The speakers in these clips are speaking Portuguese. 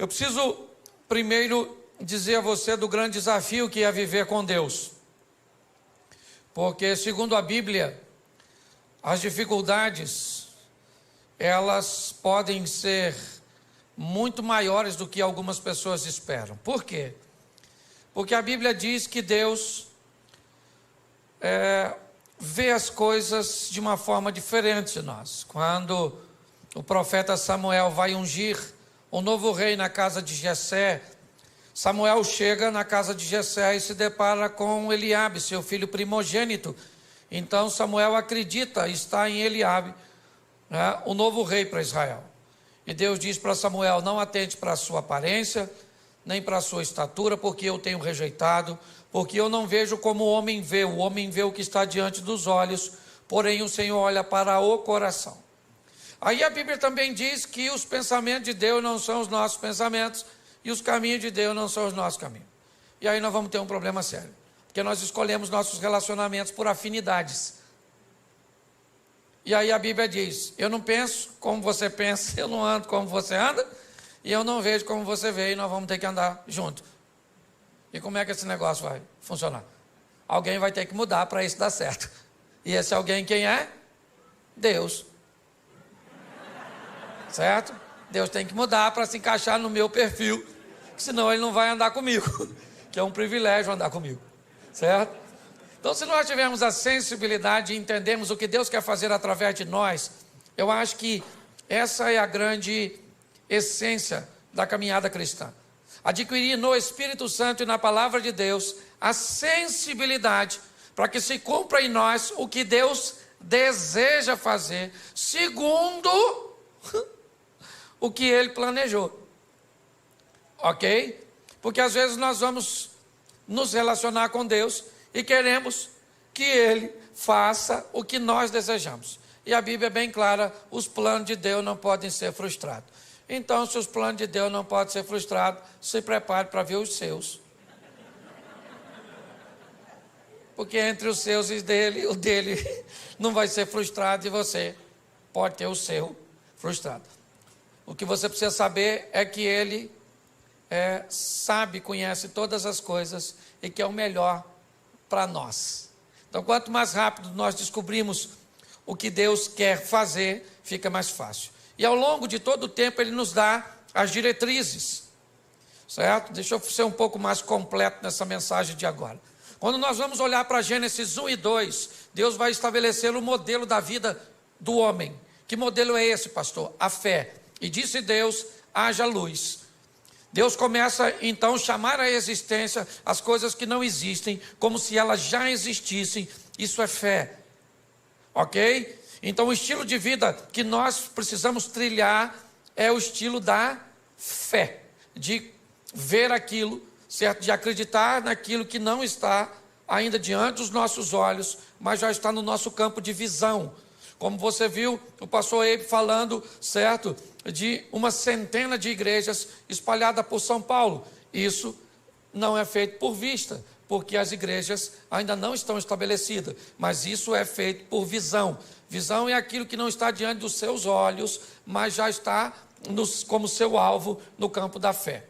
Eu preciso primeiro dizer a você do grande desafio que é viver com Deus. Porque, segundo a Bíblia, as dificuldades, elas podem ser muito maiores do que algumas pessoas esperam. Por quê? Porque a Bíblia diz que Deus vê as coisas de uma forma diferente de nós. Quando o profeta Samuel vai ungir um novo rei na casa de Jessé, Samuel chega na casa de Jessé e se depara com Eliabe, seu filho primogênito. Então Samuel acredita estar em Eliabe, o novo rei para Israel. E Deus diz para Samuel: não atente para a sua aparência, nem para a sua estatura, porque eu tenho rejeitado, porque eu não vejo como o homem vê o que está diante dos olhos, porém o Senhor olha para o coração. Aí a Bíblia também diz que os pensamentos de Deus não são os nossos pensamentos, e os caminhos de Deus não são os nossos caminhos. E aí nós vamos ter um problema sério, porque nós escolhemos nossos relacionamentos por afinidades. E aí a Bíblia diz: eu não penso como você pensa, eu não ando como você anda, e eu não vejo como você vê, e nós vamos ter que andar junto. E como é que esse negócio vai funcionar? Alguém vai ter que mudar para isso dar certo. E esse alguém quem é? Deus. Certo? Deus tem que mudar para se encaixar no meu perfil, senão ele não vai andar comigo, que é um privilégio andar comigo. Certo? Então, se nós tivermos a sensibilidade e entendermos o que Deus quer fazer através de nós, eu acho que essa é a grande essência da caminhada cristã. Adquirir no Espírito Santo e na Palavra de Deus a sensibilidade para que se cumpra em nós o que Deus deseja fazer, segundo o que Ele planejou. Ok? Porque às vezes nós vamos nos relacionar com Deus e queremos que Ele faça o que nós desejamos. E a Bíblia é bem clara: os planos de Deus não podem ser frustrados. Então, se os planos de Deus não podem ser frustrados, se prepare para ver os seus. Porque entre os seus e o dele não vai ser frustrado, e você pode ter o seu frustrado. O que você precisa saber é que Ele sabe, conhece todas as coisas e que é o melhor para nós. Então, quanto mais rápido nós descobrimos o que Deus quer fazer, fica mais fácil. E ao longo de todo o tempo Ele nos dá as diretrizes, certo? Deixa eu ser um pouco mais completo nessa mensagem de agora. Quando nós vamos olhar para Gênesis 1 e 2, Deus vai estabelecer o modelo da vida do homem. Que modelo é esse, pastor? A fé. E disse Deus: haja luz. Deus começa então a chamar à existência as coisas que não existem, como se elas já existissem. Isso é fé. Ok? Então o estilo de vida que nós precisamos trilhar é o estilo da fé, de ver aquilo, certo? De acreditar naquilo que não está ainda diante dos nossos olhos, mas já está no nosso campo de visão. Como você viu o pastor Eibe falando, certo? De uma centena de igrejas espalhadas por São Paulo. Isso não é feito por vista, porque as igrejas ainda não estão estabelecidas, mas isso é feito por visão. Visão é aquilo que não está diante dos seus olhos, mas já está como seu alvo no campo da fé.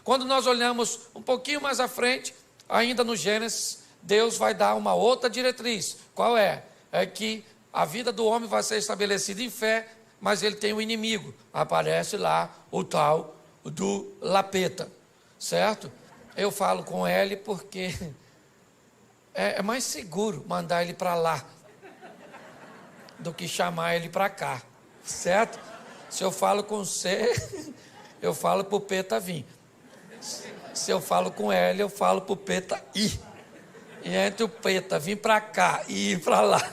Quando nós olhamos um pouquinho mais à frente, ainda no Gênesis, Deus vai dar uma outra diretriz. Qual é? É que a vida do homem vai ser estabelecida em fé, mas ele tem um inimigo. Aparece lá o tal do Lapeta, certo? Eu falo com ele porque é mais seguro mandar ele para lá do que chamar ele para cá, certo? Se eu falo com C, eu falo para o Peta vir. Se eu falo com L, eu falo para o Peta ir. E entre o Peta vir para cá e ir para lá,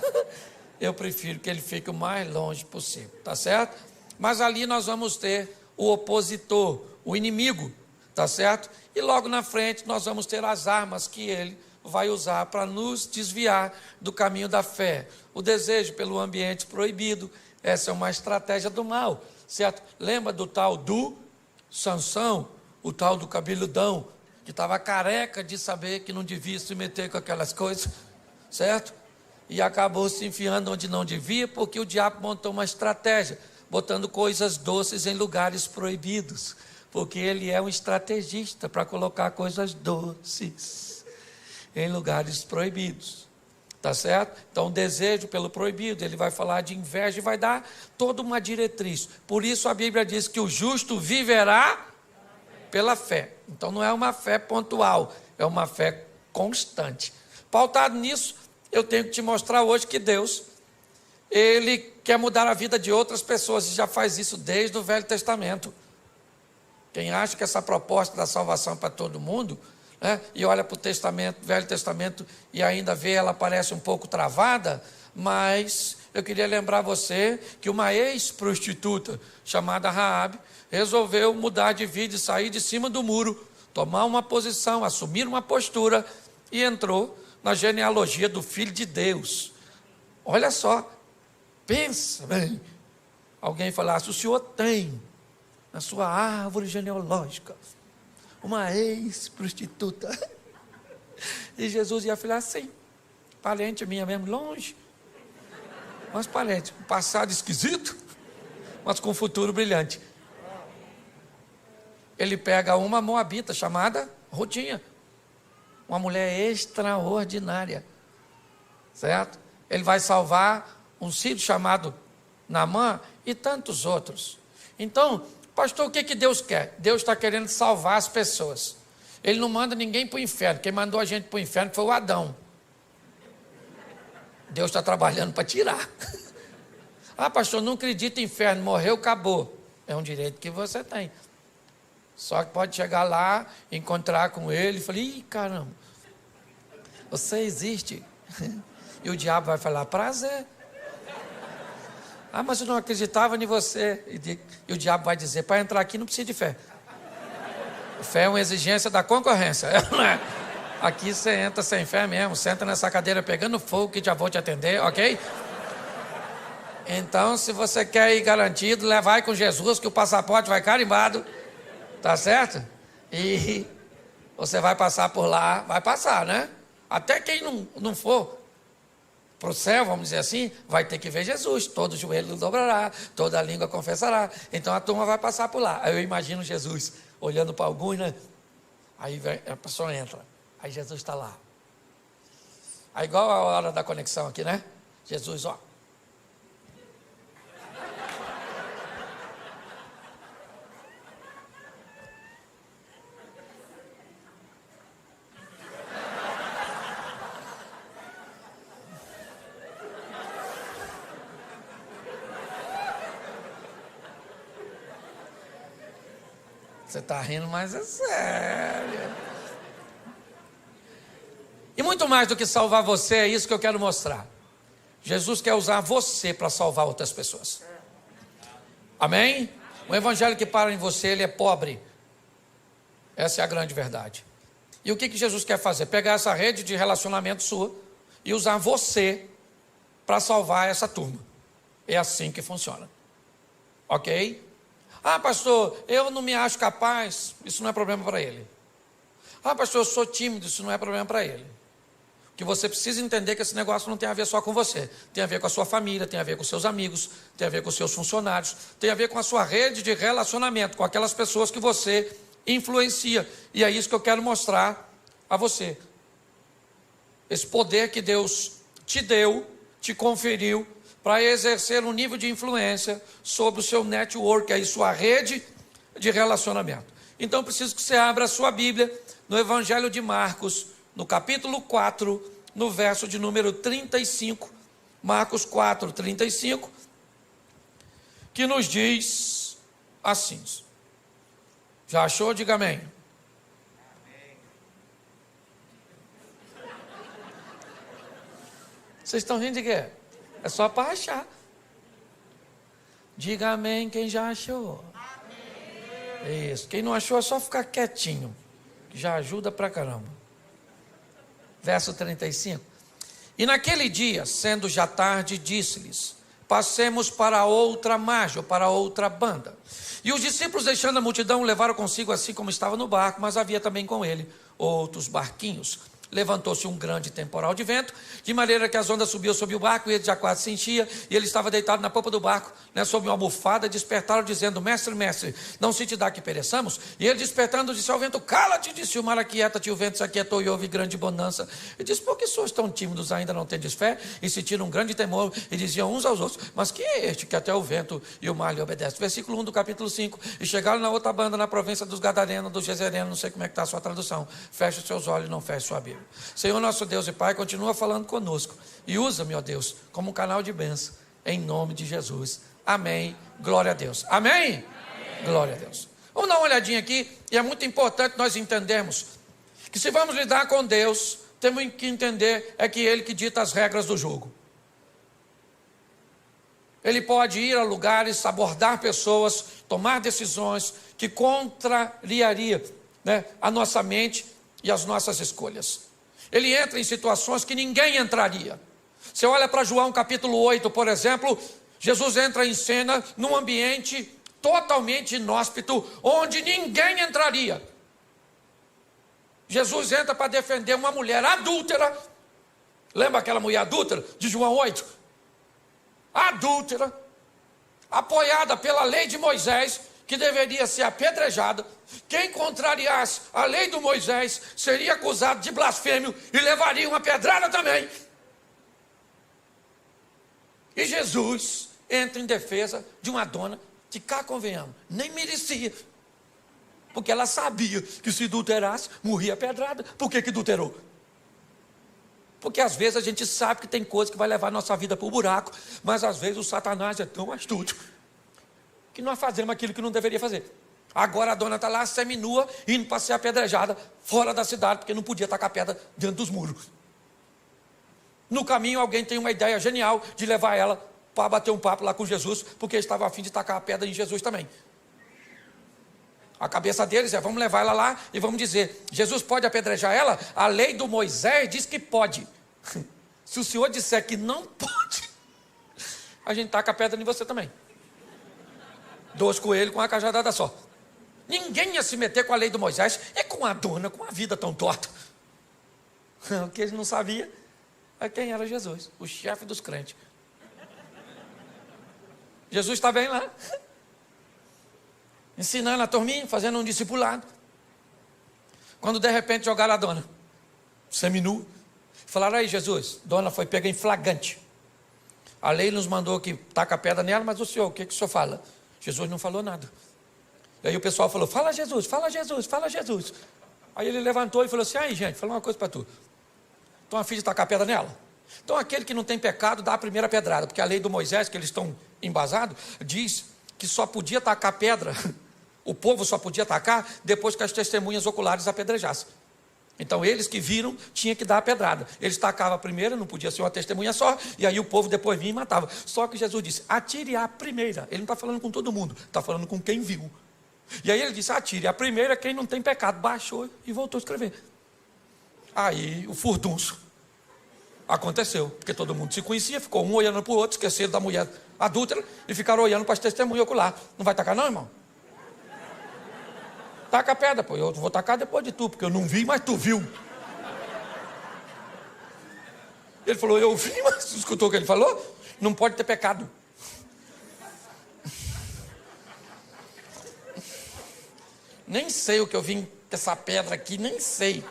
eu prefiro que ele fique o mais longe possível, tá certo? Mas ali nós vamos ter o opositor, o inimigo, tá certo? E logo na frente nós vamos ter as armas que ele vai usar para nos desviar do caminho da fé. O desejo pelo ambiente proibido, essa é uma estratégia do mal, certo? Lembra do tal do Sansão, o tal do cabeludão, que estava careca de saber que não devia se meter com aquelas coisas, certo? E acabou se enfiando onde não devia, porque o diabo montou uma estratégia, botando coisas doces em lugares proibidos. Porque ele é um estrategista para colocar coisas doces em lugares proibidos. Tá certo? Então, o desejo pelo proibido, ele vai falar de inveja e vai dar toda uma diretriz. Por isso a Bíblia diz que o justo viverá pela fé. Então, não é uma fé pontual, é uma fé constante. Pautado nisso, eu tenho que te mostrar hoje que Deus, ele quer mudar a vida de outras pessoas e já faz isso desde o Velho Testamento. Quem acha que essa proposta da salvação é para todo mundo, né, e olha para o Velho Testamento e ainda vê ela parece um pouco travada, mas eu queria lembrar você que uma ex-prostituta chamada Raabe resolveu mudar de vida e sair de cima do muro, tomar uma posição, assumir uma postura e entrou na genealogia do Filho de Deus. Olha só, pensa bem, alguém falasse, o senhor tem na sua árvore genealógica uma ex-prostituta. E Jesus ia falar, sim, parente minha mesmo, longe, mas parente, um passado esquisito, mas com um futuro brilhante. Ele pega uma moabita chamada Rutinha, uma mulher extraordinária, certo? Ele vai salvar um sírio chamado Naamã e tantos outros. Então, pastor, o que Deus quer? Deus está querendo salvar as pessoas. Ele não manda ninguém para o inferno. Quem mandou a gente para o inferno foi o Adão. Deus está trabalhando para tirar. Ah, pastor, não acredito em inferno, morreu, acabou. É um direito que você tem. Só que pode chegar lá, encontrar com ele e falar, ih, caramba, você existe. E o diabo vai falar, prazer. Ah, mas eu não acreditava em você. E o diabo vai dizer, para entrar aqui não precisa de fé. Fé é uma exigência da concorrência. Aqui você entra sem fé mesmo, senta nessa cadeira pegando fogo que já vou te atender, ok? Então, se você quer ir garantido, vai com Jesus que o passaporte vai carimbado, tá certo? E você vai passar por lá, vai passar, né? Até quem não for para o céu, vamos dizer assim, vai ter que ver Jesus. Todo joelho dobrará, toda língua confessará. Então a turma vai passar por lá. Aí eu imagino Jesus olhando para alguns, né? Aí a pessoa entra. Aí Jesus está lá. Aí igual a hora da conexão aqui, né? Jesus, ó. Você está rindo, mas é sério. E muito mais do que salvar você, é isso que eu quero mostrar. Jesus quer usar você para salvar outras pessoas. Amém? O evangelho que para em você, ele é pobre. Essa é a grande verdade. E o que Jesus quer fazer? Pegar essa rede de relacionamento sua e usar você para salvar essa turma. É assim que funciona. Ok? Ah, pastor, eu não me acho capaz. Isso não é problema para ele. Ah, pastor, eu sou tímido. Isso não é problema para ele. Que você precisa entender que esse negócio não tem a ver só com você. Tem a ver com a sua família, tem a ver com seus amigos, tem a ver com seus funcionários, tem a ver com a sua rede de relacionamento, com aquelas pessoas que você influencia. E é isso que eu quero mostrar a você. Esse poder que Deus te deu, te conferiu, para exercer um nível de influência sobre o seu network, aí sua rede de relacionamento. Então, preciso que você abra a sua Bíblia no Evangelho de Marcos, no capítulo 4, no verso de número 35, Marcos 4, 35, que nos diz assim. Já achou? Diga amém. Vocês estão rindo de quê? É só para achar. Diga amém quem já achou. Amém. Isso. Quem não achou é só ficar quietinho, que já ajuda pra caramba. Verso 35. E naquele dia, sendo já tarde, disse-lhes, passemos para outra margem, ou para outra banda. E os discípulos, deixando a multidão, levaram consigo assim como estava no barco, mas havia também com ele outros barquinhos. levantou-se um grande temporal de vento, de maneira que as ondas subiam sobre o barco, e ele já quase se enchia, e ele estava deitado na popa do barco, sob uma almofada, despertaram, dizendo: mestre, mestre, não se te dá que pereçamos? E ele, despertando, disse ao vento: cala-te, disse o mar, aquieta-te. O vento se aquietou e houve grande bonança. E disse: por que sois tão tímidos, ainda não tendes fé? E sentiram um grande temor, e diziam uns aos outros: mas quem é este que até o vento e o mar lhe obedecem? Versículo 1 do capítulo 5. E chegaram na outra banda, na província dos Gadarenos, dos Gezerenos, não sei como é que está a sua tradução. Feche os seus olhos, não feche sua Bíblia. Senhor nosso Deus e Pai, continua falando conosco, e usa-me, ó Deus, como um canal de bênção, em nome de Jesus. Amém. Glória a Deus. Amém? Amém. Glória a Deus. Vamos dar uma olhadinha aqui, e é muito importante nós entendermos que se vamos lidar com Deus, temos que entender é que Ele que dita as regras do jogo. Ele pode ir a lugares, abordar pessoas, tomar decisões que contrariaria, a nossa mente e as nossas escolhas. Ele entra em situações que ninguém entraria. Você olha para João capítulo 8, por exemplo, Jesus entra em cena num ambiente totalmente inóspito, onde ninguém entraria. Jesus entra para defender uma mulher adúltera. Lembra aquela mulher adúltera de João 8? Adúltera, apoiada pela lei de Moisés, que deveria ser apedrejada. Quem contrariasse a lei do Moisés seria acusado de blasfêmio e levaria uma pedrada também. E Jesus entra em defesa de uma dona que, cá convenhamos, nem merecia. Porque ela sabia que se adulterasse, morria pedrada. Por que adulterou? Porque às vezes a gente sabe que tem coisa que vai levar a nossa vida para o buraco, mas às vezes o Satanás é tão astuto que nós fazemos aquilo que não deveria fazer. Agora a dona está lá seminua, indo para ser apedrejada fora da cidade, porque não podia tacar pedra dentro dos muros. No caminho alguém tem uma ideia genial de levar ela para bater um papo lá com Jesus, porque estava a fim de tacar a pedra em Jesus também. A cabeça deles é: vamos levar ela lá e vamos dizer: Jesus pode apedrejar ela? A lei do Moisés diz que pode. Se o senhor disser que não pode, a gente taca a pedra em você também. 2 coelhos com uma cajadada só. Ninguém ia se meter com a lei do Moisés, é com a dona, com a vida tão torta. O que eles não sabiam é quem era Jesus, o chefe dos crentes. Jesus está bem lá, ensinando a turminha, fazendo um discipulado. Quando de repente jogaram a dona seminua, falaram: aí Jesus, dona foi pega em flagrante. A lei nos mandou que taca a pedra nela, mas o senhor, o que o senhor fala? Jesus não falou nada. E aí o pessoal falou: fala Jesus, fala Jesus, fala Jesus. Aí ele levantou e falou assim: aí gente, fala uma coisa para tu. Estão a fim de tacar a pedra nela? Então aquele que não tem pecado dá a primeira pedrada, porque a lei do Moisés, que eles estão embasados, diz que só podia tacar pedra, o povo só podia tacar depois que as testemunhas oculares apedrejassem. Então eles que viram tinham que dar a pedrada. Eles tacavam a primeira, não podia ser uma testemunha só, e aí o povo depois vinha e matava. Só que Jesus disse: atire a primeira. Ele não está falando com todo mundo, está falando com quem viu. E aí ele disse: atire a primeira quem não tem pecado. Baixou e voltou a escrever. Aí o furdunço aconteceu, porque todo mundo se conhecia, ficou um olhando para o outro, esqueceram da mulher adúltera e ficaram olhando para as testemunhas oculares. Não vai tacar não, irmão? Taca a pedra, pô. Eu vou tacar depois de tu, porque eu não vi, mas tu viu. Ele falou: eu vi, mas tu escutou o que ele falou? Não pode ter pecado. Nem sei o que eu vim com essa pedra aqui, nem sei.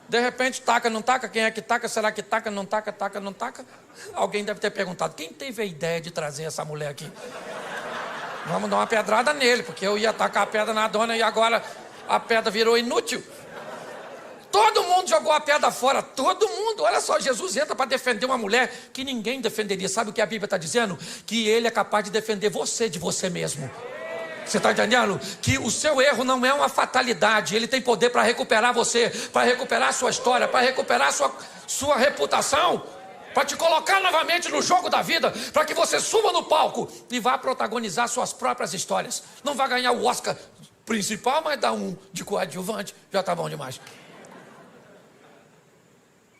De repente, taca, não taca? Quem é que taca? Será que taca, não taca, taca, não taca? Alguém deve ter perguntado: quem teve a ideia de trazer essa mulher aqui? Vamos dar uma pedrada nele, porque eu ia tacar a pedra na dona e agora a pedra virou inútil. Todo mundo jogou a pedra fora, todo mundo. Olha só, Jesus entra para defender uma mulher que ninguém defenderia. Sabe o que a Bíblia está dizendo? Que ele é capaz de defender você de você mesmo. Você está entendendo? Que o seu erro não é uma fatalidade. Ele tem poder para recuperar você, para recuperar a sua história, para recuperar a sua reputação, para te colocar novamente no jogo da vida, para que você suba no palco e vá protagonizar suas próprias histórias. Não vai ganhar o Oscar principal, mas dá um de coadjuvante, já está bom demais.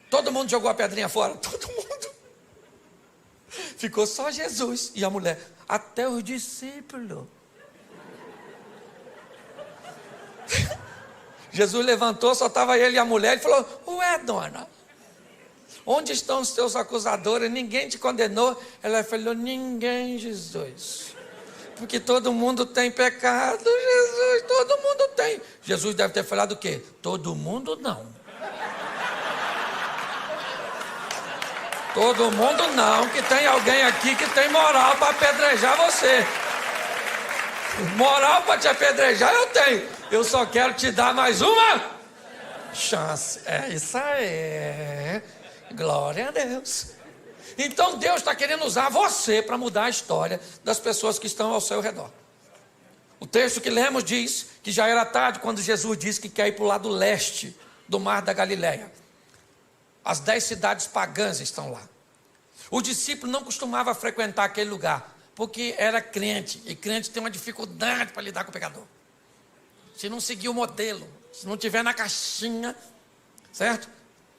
Todo mundo jogou a pedrinha fora, todo mundo. Ficou só Jesus e a mulher, até os discípulos. Jesus levantou, só estava ele e a mulher, e falou: ué, dona, onde estão os teus acusadores? Ninguém te condenou? Ela falou: ninguém, Jesus. Porque todo mundo tem pecado, Jesus, todo mundo tem. Jesus deve ter falado o quê? Todo mundo não. Todo mundo não, que tem alguém aqui que tem moral para apedrejar você. Moral para te apedrejar eu tenho. Eu só quero te dar mais uma chance. É isso aí. Glória a Deus. Então Deus está querendo usar você para mudar a história das pessoas que estão ao seu redor. O texto que lemos diz que já era tarde quando Jesus disse que quer ir para o lado leste do mar da Galileia. As 10 cidades pagãs estão lá. O discípulo não costumava frequentar aquele lugar, porque era crente, e crente tem uma dificuldade para lidar com o pecador. Se não seguir o modelo, se não tiver na caixinha, certo?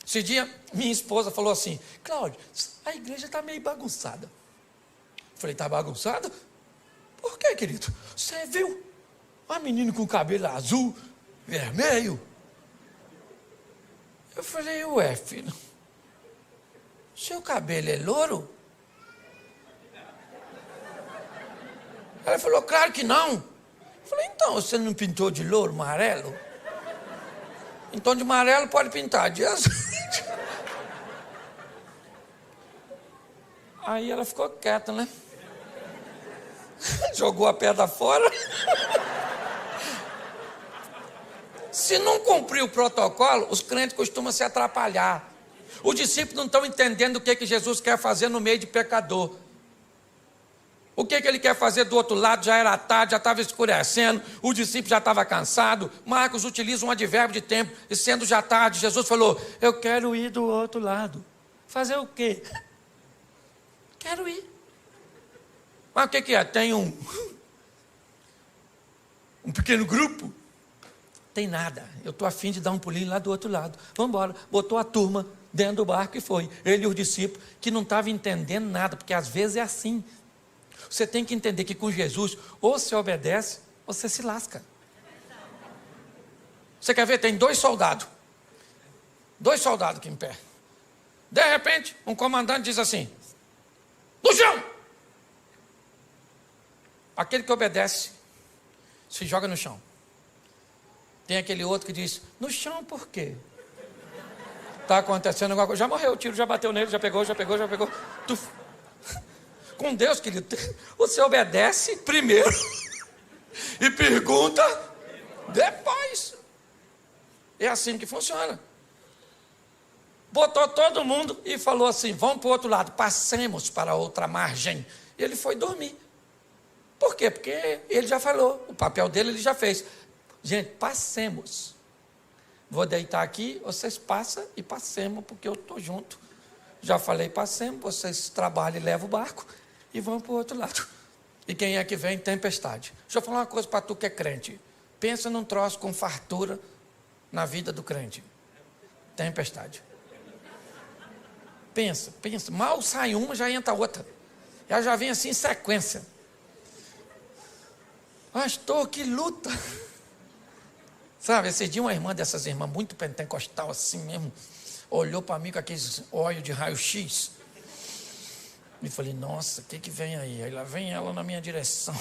Esse dia, minha esposa falou assim: Cláudio, a igreja está meio bagunçada. Eu falei: está bagunçada? Por quê, querido? Você viu uma menina com cabelo azul, vermelho? Eu falei: ué, filho, seu cabelo é louro? Ela falou: claro que não. Eu falei: então, você não pintou de louro, amarelo? Então de amarelo pode pintar, de azul. Aí ela ficou quieta, né? Jogou a pedra fora. Se não cumprir o protocolo, os crentes costumam se atrapalhar. Os discípulos não estão entendendo o que Jesus quer fazer no meio de pecador. O que ele quer fazer do outro lado? Já era tarde, já estava escurecendo, o discípulo já estava cansado. Marcos utiliza um advérbio de tempo, e sendo já tarde, Jesus falou: eu quero ir do outro lado. Fazer o quê? Quero ir. Mas o que é? Tem um pequeno grupo? Tem nada. Eu estou a fim de dar um pulinho lá do outro lado. Vamos embora. Botou a turma dentro do barco e foi. Ele e os discípulos, que não estavam entendendo nada, porque às vezes é assim. Você tem que entender que com Jesus, ou você obedece, ou você se lasca. Você quer ver? Tem 2 soldados. 2 soldados aqui em pé. De repente, um comandante diz assim: no chão! Aquele que obedece, se joga no chão. Tem aquele outro que diz: no chão por quê? Está acontecendo alguma coisa. Já morreu, o tiro já bateu nele, já pegou. Com Deus, querido, você obedece primeiro e pergunta depois. É assim que funciona. Botou todo mundo e falou assim: vamos para o outro lado, passemos para a outra margem. E ele foi dormir. Por quê? Porque ele já falou, o papel dele ele já fez. Gente, passemos. Vou deitar aqui, vocês passam e passemos, porque eu estou junto. Já falei: passemos, vocês trabalham e levam o barco e vão para o outro lado. E quem é que vem? Tempestade. Deixa eu falar uma coisa para tu que é crente. Pensa num troço com fartura na vida do crente. Tempestade. Pensa. Mal sai uma, já entra outra. Ela já vem assim em sequência. Pastor, que luta. Sabe, esse dia uma irmã dessas irmãs muito pentecostal assim mesmo, olhou para mim com aqueles olhos de raio-x. E falei: nossa, o que vem aí? Aí lá vem ela na minha direção.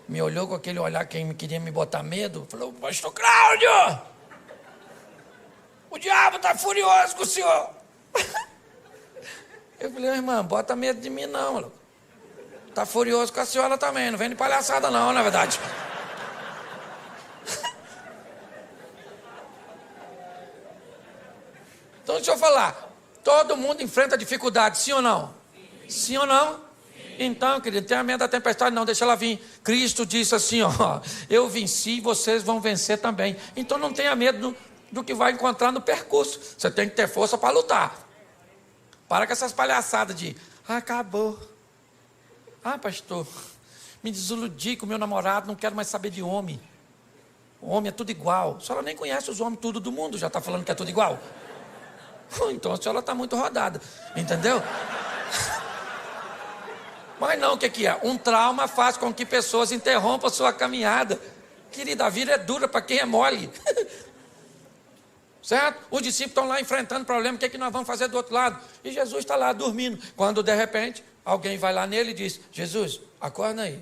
Me olhou com aquele olhar que queria me botar medo. Falou: pastor Cláudio, o diabo está furioso com o senhor. Eu falei: irmã, bota medo de mim não. Está furioso com a senhora também, não vem de palhaçada não, na verdade. Então deixa eu falar, todo mundo enfrenta dificuldade, sim ou não? Sim ou não? Então, querido, tenha medo da tempestade não, deixa ela vir. Cristo disse assim, ó: eu venci, vocês vão vencer também. Então não tenha medo do que vai encontrar no percurso. Você tem que ter força para lutar. Para com essas palhaçadas de acabou. Pastor, me desiludi com o meu namorado, não quero mais saber de homem. O homem é tudo igual. A senhora nem conhece os homens tudo do mundo, já está falando que é tudo igual. Então a senhora está muito rodada, entendeu? Mas não, o que é? Um trauma faz com que pessoas interrompam a sua caminhada. Querida, a vida é dura para quem é mole. Certo? Os discípulos estão lá enfrentando problema, o que é que nós vamos fazer do outro lado? E Jesus está lá dormindo. Quando de repente, alguém vai lá nele e diz: Jesus, acorda aí.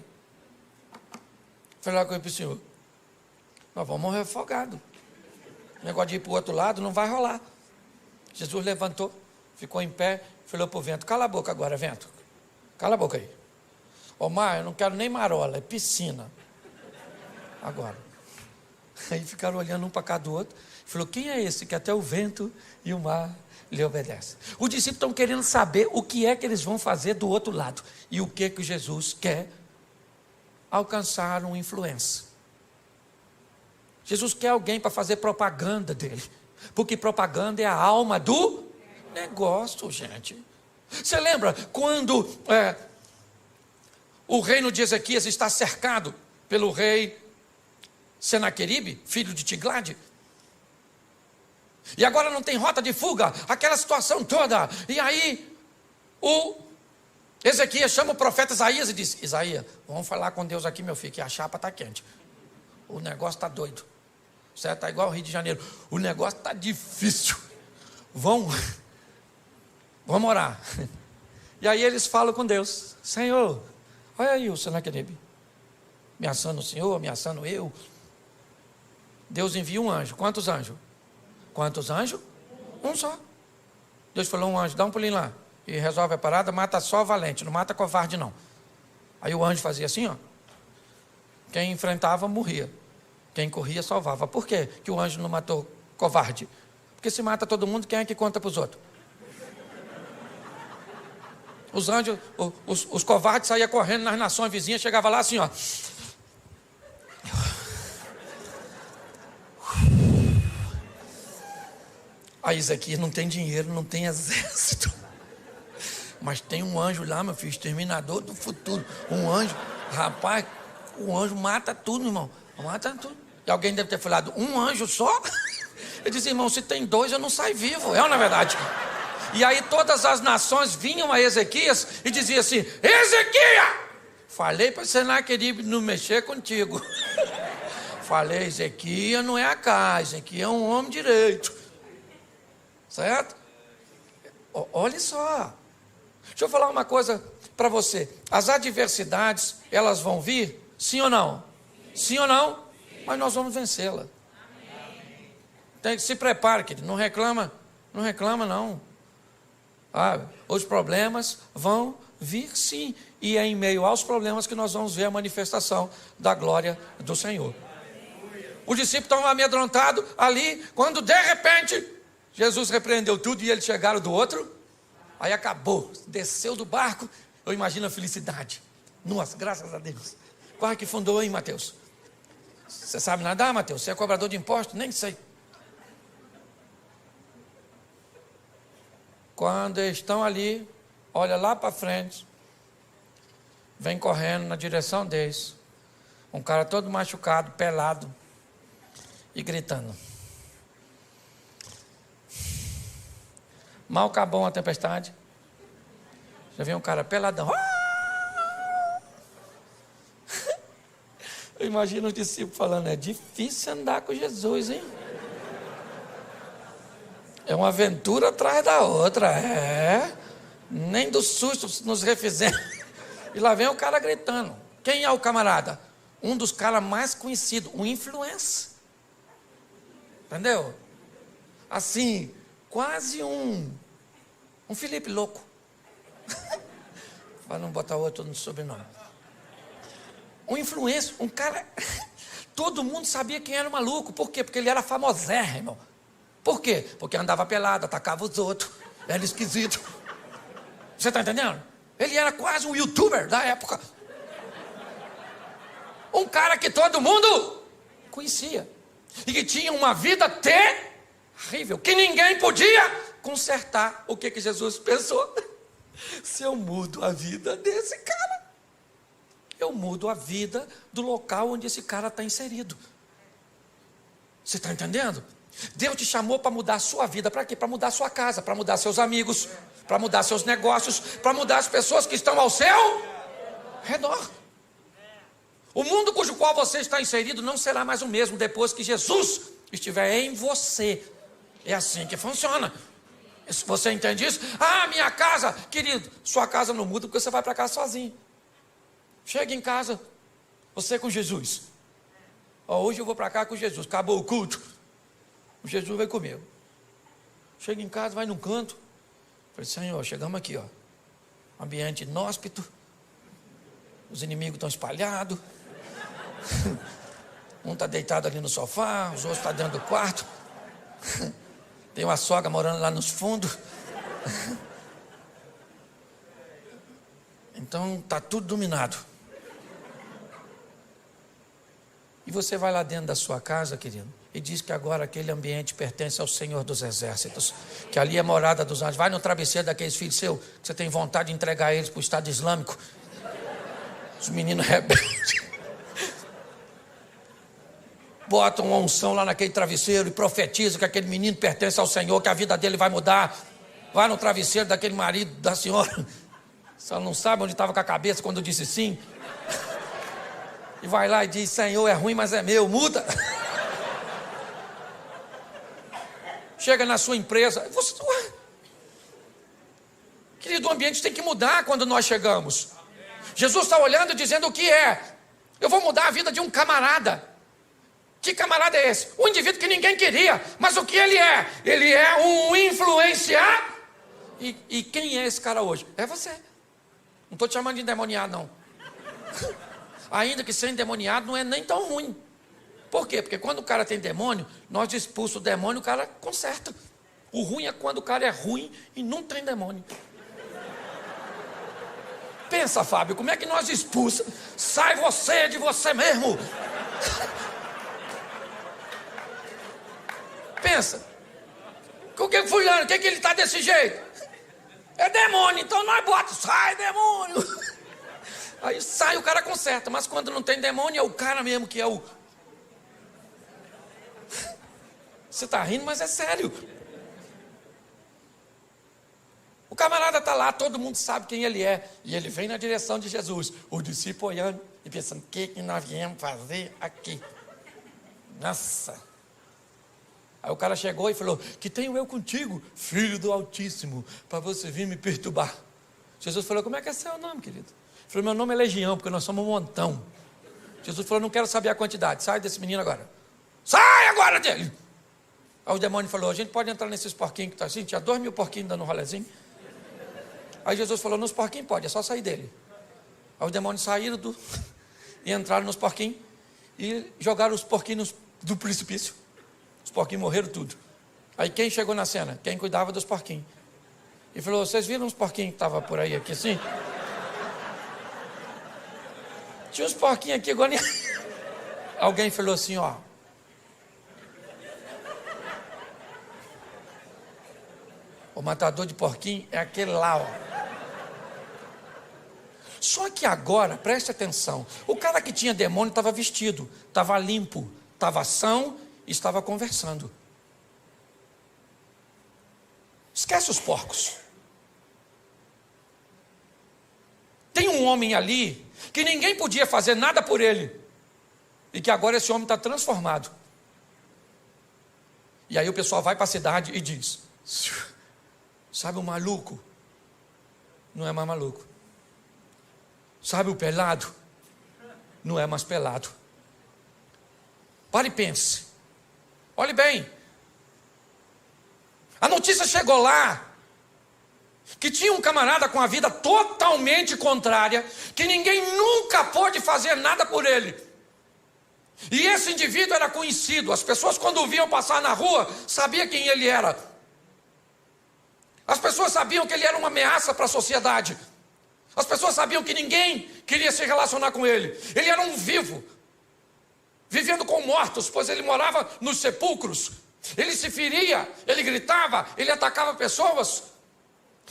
Falei lá com ele para o senhor: nós vamos morrer afogados. O negócio de ir para o outro lado não vai rolar. Jesus levantou, ficou em pé, falou para o vento: cala a boca agora, vento. Cala a boca aí. Ô mar, eu não quero nem marola, é piscina. Agora. Aí ficaram olhando um para cá do outro. Falou: quem é esse que até o vento e o mar lhe obedecem? Os discípulos estão querendo saber o que é que eles vão fazer do outro lado. E o que que Jesus quer? Alcançar uma influência. Jesus quer alguém para fazer propaganda dele. Porque propaganda é a alma do negócio, gente. Você lembra quando o reino de Ezequias está cercado pelo rei Senaqueribe, filho de Tiglade? E agora não tem rota de fuga, aquela situação toda. E aí o Ezequias chama o profeta Isaías e diz: Isaías, vamos falar com Deus aqui, meu filho, que a chapa está quente. O negócio está doido. Certo? Está igual ao Rio de Janeiro. O negócio está difícil. Vamos orar. E aí eles falam com Deus: Senhor, olha aí o Senaqueribe ameaçando o Senhor, ameaçando eu. Deus envia um anjo. Quantos anjos? Quantos anjos? Um só. Deus falou: um anjo, dá um pulinho lá e resolve a parada, mata só valente, não mata covarde não. Aí o anjo fazia assim, ó. Quem enfrentava morria, quem corria salvava. Por quê que o anjo não matou covarde? Porque se mata todo mundo, quem é que conta para os outros? Os anjos, os covardes saíam correndo nas nações vizinhas, chegava lá assim, ó. Aí Ezequias não tem dinheiro, não tem exército. Mas tem um anjo lá, meu filho, exterminador do futuro. Um anjo, rapaz, o anjo mata tudo, irmão. Mata tudo. E alguém deve ter falado: um anjo só? Eu disse: irmão, se tem dois, eu não saio vivo. É ou não é verdade? E aí todas as nações vinham a Ezequias e diziam assim: Ezequias, falei para Senaqueribe não mexer contigo. Falei: Ezequias não é a casa, Ezequias é um homem direito. Certo? Olha só. Deixa eu falar uma coisa para você. As adversidades, elas vão vir? Sim ou não? Sim ou não? Mas nós vamos vencê-la. Tem que se prepare, querido. Não reclama não. Os problemas vão vir sim. E é em meio aos problemas que nós vamos ver a manifestação da glória do Senhor. Os discípulos estão amedrontados ali, quando de repente Jesus repreendeu tudo e eles chegaram do outro. Aí acabou, desceu do barco. Eu imagino a felicidade. Nossa, graças a Deus. Quase que fundou, hein, Mateus? Você sabe nadar, Mateus? Você é cobrador de impostos? Nem sei. Quando eles estão ali, olha lá para frente, vem correndo na direção deles, um cara todo machucado, pelado e gritando. Mal acabou a tempestade, já vem um cara peladão. Eu imagino os discípulos falando: é difícil andar com Jesus, hein? É uma aventura atrás da outra, nem do susto nos refizemos. E lá vem o cara gritando. Quem é o camarada? Um dos caras mais conhecidos, um influencer. Entendeu? Assim, quase um Felipe louco. Para não botar outro no sobrenome. Um influencer, um cara. Todo mundo sabia quem era o maluco. Por quê? Porque ele era famosérrimo. Por quê? Porque andava pelado, atacava os outros. Era esquisito. Você está entendendo? Ele era quase um youtuber da época. Um cara que todo mundo conhecia. E que tinha uma vida terrível. Que ninguém podia consertar. O que Jesus pensou? Se eu mudo a vida desse cara, eu mudo a vida do local onde esse cara está inserido. Você está entendendo? Deus te chamou para mudar a sua vida. Para quê? Para mudar a sua casa, para mudar seus amigos, para mudar seus negócios, para mudar as pessoas que estão ao seu redor. O mundo cujo qual você está inserido não será mais o mesmo depois que Jesus estiver em você. É assim que funciona. Você entende isso? Ah, minha casa, querido, sua casa não muda porque você vai para casa sozinho. Chega em casa, você com Jesus. Hoje eu vou para cá com Jesus, acabou o culto. O Jesus vai comigo. Chega em casa, vai num canto. Falei, Senhor, chegamos aqui, ó. Ambiente inóspito. Os inimigos estão espalhados. Um está deitado ali no sofá, os outros estão dentro do quarto. Tem uma sogra morando lá nos fundos. Então está tudo dominado. E você vai lá dentro da sua casa, querido, e diz que agora aquele ambiente pertence ao Senhor dos Exércitos, que ali é morada dos anjos. Vai no travesseiro daqueles filhos seus, que você tem vontade de entregar eles para o Estado Islâmico. Os meninos rebeldes. Bota uma unção lá naquele travesseiro e profetiza que aquele menino pertence ao Senhor, que a vida dele vai mudar. Vai no travesseiro daquele marido da senhora. Só não sabe onde estava com a cabeça quando disse sim. E vai lá e diz, Senhor, é ruim, mas é meu, muda. Chega na sua empresa. Querido, o ambiente tem que mudar quando nós chegamos. Jesus está olhando e dizendo o que é. Eu vou mudar a vida de um camarada. Que camarada é esse? Um indivíduo que ninguém queria. Mas o que ele é? Ele é um influenciador. E quem é esse cara hoje? É você. Não estou te chamando de endemoniado, não. Ainda que ser endemoniado não é nem tão ruim. Por quê? Porque quando o cara tem demônio, nós expulsamos o demônio, o cara conserta. O ruim é quando o cara é ruim e não tem demônio. Pensa, Fábio, como é que nós expulsamos? Sai você de você mesmo. Pensa. O que fulano, o que ele está desse jeito? É demônio, então nós botamos, sai demônio. Aí sai, o cara conserta, mas quando não tem demônio, é o cara mesmo que é o... Você está rindo, mas é sério. O camarada está lá, todo mundo sabe quem ele é. E ele vem na direção de Jesus. O discípulo olhando e pensando, o que nós viemos fazer aqui? Nossa. Aí o cara chegou e falou, que tenho eu contigo, filho do Altíssimo, para você vir me perturbar. Jesus falou, como é que é seu nome, querido? Ele falou, meu nome é Legião, porque nós somos um montão. Jesus falou, não quero saber a quantidade, sai desse menino agora. Sai agora dele! Aí o demônio falou, a gente pode entrar nesses porquinhos que está assim, tinha 2.000 porquinhos dando um rolezinho. Aí Jesus falou, nos porquinhos pode, é só sair dele. Aí os demônios saíram e entraram nos porquinhos e jogaram os porquinhos do precipício. Os porquinhos morreram tudo. Aí quem chegou na cena? Quem cuidava dos porquinhos. E falou, vocês viram os porquinhos que estavam por aí, aqui assim? Tinha uns porquinhos aqui, agora... Alguém falou assim, ó. O matador de porquinho é aquele lá, ó. Só que agora, preste atenção, o cara que tinha demônio estava vestido, estava limpo, estava são e estava conversando. Esquece os porcos. Tem um homem ali que ninguém podia fazer nada por ele. E que agora esse homem está transformado. E aí o pessoal vai para a cidade e diz, sabe o maluco? Não é mais maluco. Sabe o pelado? Não é mais pelado. Pare e pense. Olhe bem. A notícia chegou lá que tinha um camarada com a vida totalmente contrária, que ninguém nunca pôde fazer nada por ele. E esse indivíduo era conhecido. As pessoas, quando o viam passar na rua, sabiam quem ele era. As pessoas sabiam que ele era uma ameaça para a sociedade. As pessoas sabiam que ninguém queria se relacionar com ele. Ele era um vivo, vivendo com mortos, pois ele morava nos sepulcros. Ele se feria, ele gritava, ele atacava pessoas.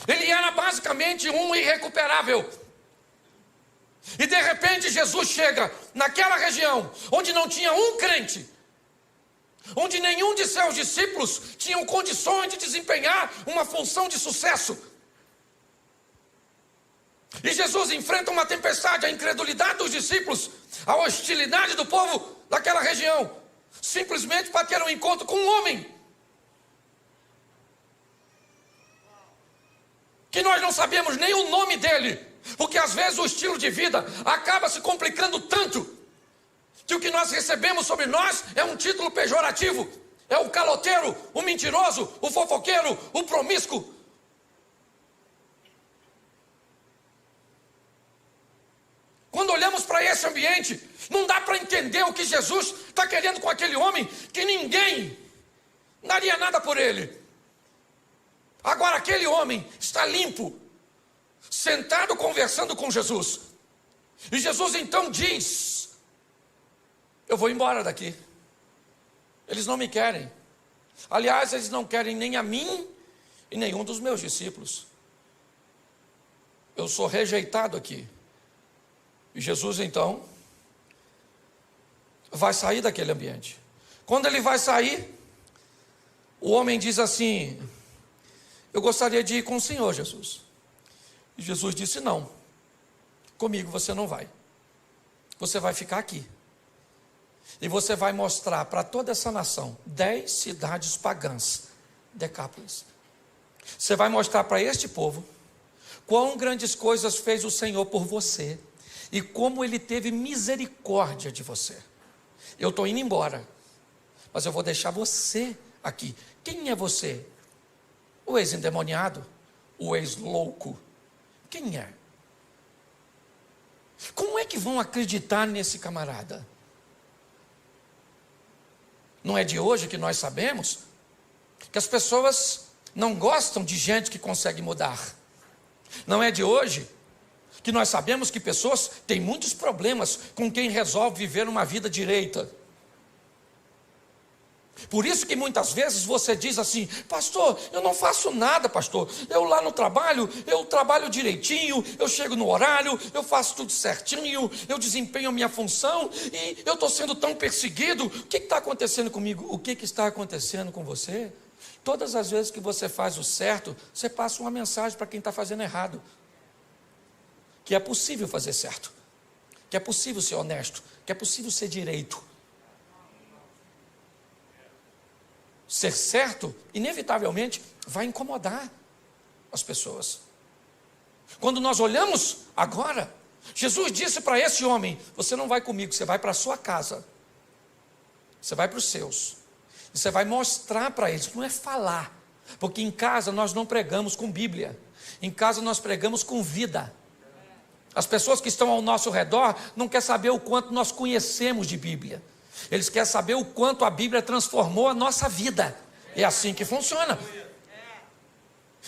Ele era basicamente um irrecuperável. E de repente Jesus chega naquela região onde não tinha um crente, onde nenhum de seus discípulos tinham condições de desempenhar uma função de sucesso. E Jesus enfrenta uma tempestade, a incredulidade dos discípulos, a hostilidade do povo daquela região, simplesmente para ter um encontro com um homem. que nós não sabemos nem o nome dele, porque às vezes o estilo de vida acaba se complicando tanto, que o que nós recebemos sobre nós é um título pejorativo, é o caloteiro, o mentiroso, o fofoqueiro, o promíscuo. Quando olhamos para esse ambiente, não dá para entender o que Jesus está querendo com aquele homem, que ninguém daria nada por ele. Agora aquele homem está limpo, sentado conversando com Jesus. E Jesus então diz: eu vou embora daqui. Eles não me querem. Aliás, eles não querem nem a mim e nenhum dos meus discípulos. Eu sou rejeitado aqui. E Jesus então vai sair daquele ambiente. Quando ele vai sair, o homem diz assim: eu gostaria de ir com o Senhor, Jesus. E Jesus disse: não, comigo você não vai. Você vai ficar aqui. E você vai mostrar para toda essa nação 10 cidades pagãs, Decápolis. Você vai mostrar para este povo quão grandes coisas fez o Senhor por você e como Ele teve misericórdia de você. Eu estou indo embora, mas eu vou deixar você aqui. Quem é você? O ex-endemoniado? O ex-louco? Quem é? Como é que vão acreditar nesse camarada? Não é de hoje que nós sabemos que as pessoas não gostam de gente que consegue mudar. Não é de hoje que nós sabemos que pessoas têm muitos problemas com quem resolve viver uma vida direita. Por isso que muitas vezes você diz assim: pastor, eu não faço nada, pastor. Eu lá no trabalho, eu trabalho direitinho, eu chego no horário, eu faço tudo certinho, eu desempenho a minha função e eu estou sendo tão perseguido. O que está acontecendo comigo? O que está acontecendo com você? Todas as vezes que você faz o certo, você passa uma mensagem para quem está fazendo errado. Que é possível fazer certo, que é possível ser honesto, que é possível ser direito. Ser certo, inevitavelmente, vai incomodar as pessoas. Quando nós olhamos agora, Jesus disse para esse homem: você não vai comigo, você vai para a sua casa. Você vai para os seus. E você vai mostrar para eles, não é falar. Porque em casa nós não pregamos com Bíblia. Em casa nós pregamos com vida. As pessoas que estão ao nosso redor não querem saber o quanto nós conhecemos de Bíblia. Eles querem saber o quanto a Bíblia transformou a nossa vida. É assim que funciona.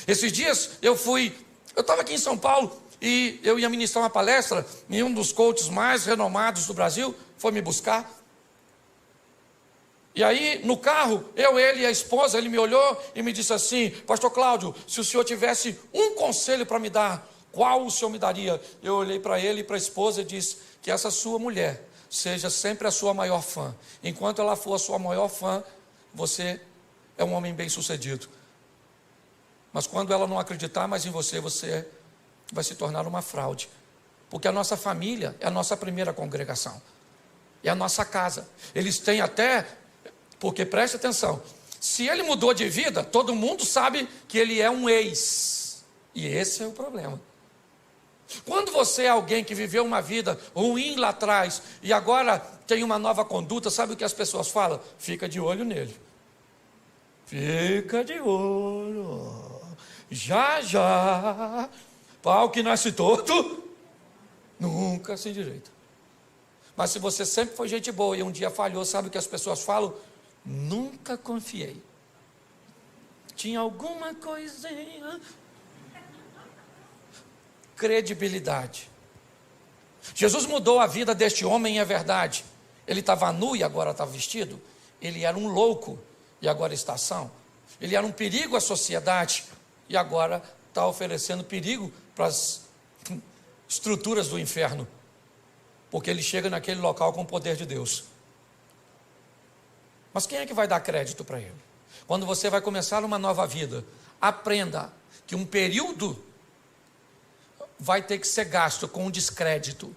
Esses dias eu estava aqui em São Paulo e eu ia ministrar uma palestra e um dos coaches mais renomados do Brasil foi me buscar. E aí no carro, ele e a esposa, ele me olhou e me disse assim: pastor Cláudio, se o senhor tivesse um conselho para me dar, qual o senhor me daria? Eu olhei para ele e para a esposa e disse: que essa sua mulher seja sempre a sua maior fã. Enquanto ela for a sua maior fã, você é um homem bem sucedido. Mas quando ela não acreditar mais em você, você vai se tornar uma fraude. Porque a nossa família é a nossa primeira congregação. É a nossa casa. Eles têm até, porque preste atenção, se ele mudou de vida, todo mundo sabe que ele é um ex. E esse é o problema. Quando você é alguém que viveu uma vida ruim lá atrás e agora tem uma nova conduta, sabe o que as pessoas falam? Fica de olho nele. Fica de olho. Já, já. Pau que nasce torto, nunca se endireita. Mas se você sempre foi gente boa e um dia falhou, sabe o que as pessoas falam? Nunca confiei. Tinha alguma coisinha. Credibilidade. Jesus mudou a vida deste homem, é verdade. Ele estava nu e agora está vestido. Ele era um louco e agora está são. Ele era um perigo à sociedade e agora está oferecendo perigo para as estruturas do inferno, porque ele chega naquele local com o poder de Deus. Mas quem é que vai dar crédito para ele? Quando você vai começar uma nova vida, aprenda que um período vai ter que ser gasto com um descrédito